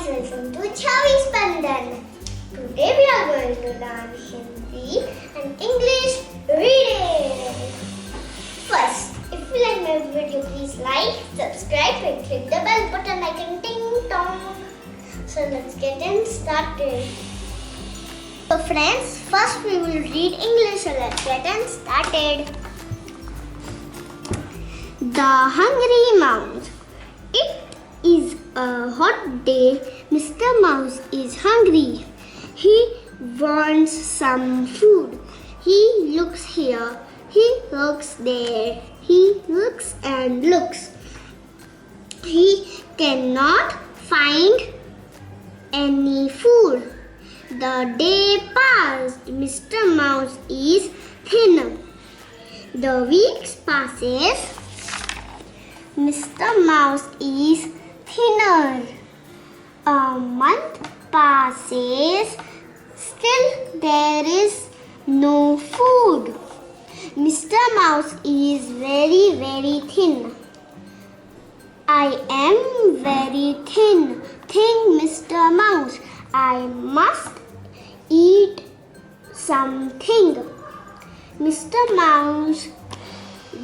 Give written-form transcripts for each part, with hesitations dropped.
welcome to Chhavi Spandan. Today we are going to learn Hindi and English reading. First, if you like my video, please like, subscribe and click the bell button icon ting tong. So let's get started. So friends, first we will read English, so let's get started. The Hungry Mouse. It is a hot day. Mr. Mouse is hungry. He wants some food. He looks here. He looks there. He looks and looks. He cannot find any food. The day passed. Mr. Mouse is thin. The weeks passes. Mr. Mouse is thinner. A month passes. Still there is no food. Mr. Mouse is very, very thin. I am very thin. Think, Mr. Mouse, I must eat something. Mr. Mouse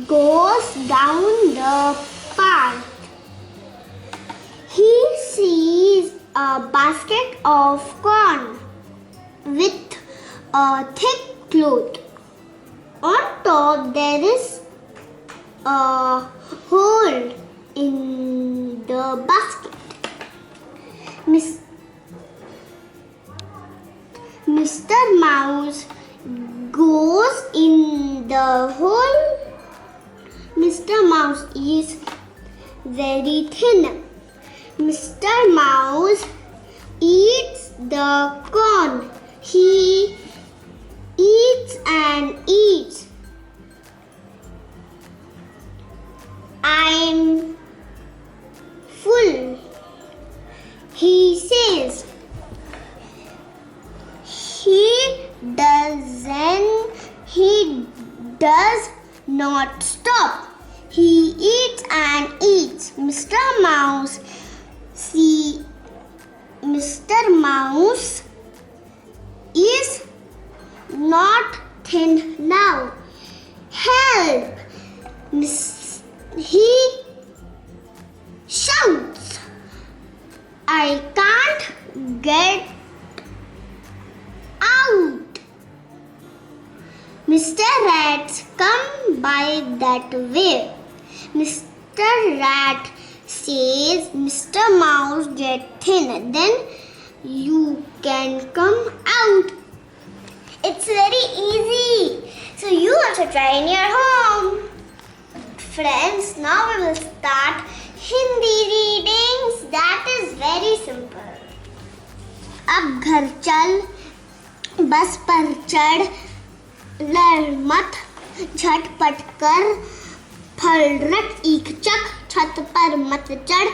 goes down the path. He sees a basket of corn with a thick cloth. On top there is a hole in the basket. Mr. Mouse goes in the hole. Mr. Mouse is very thin. Mr. Mouse eats the corn. He eats and eats. I'm full, he says. He does not stop. He eats and eats. Mr. Mouse is not thin now. Help! He shouts. I can't get out. Mr. Rats come by that way. Mr. Rat says, Mr. Mouse, get thin, then you can come out. It's very easy. So you also try in your home. Friends, now we will start Hindi readings. That is very simple. अब घर चल, बस पर चढ़, लड़ मत, झटपट कर, फल रख ईख चख, छत पर मत चढ़,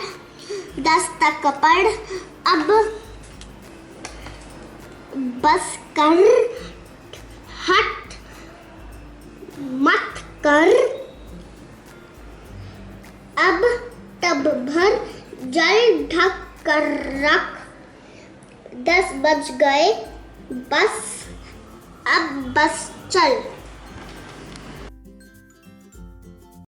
10 तक पढ़, अब बस कर, हट मत कर, अब टब भर, जल ढक कर रख, 10 बज गए, बस अब बस चल.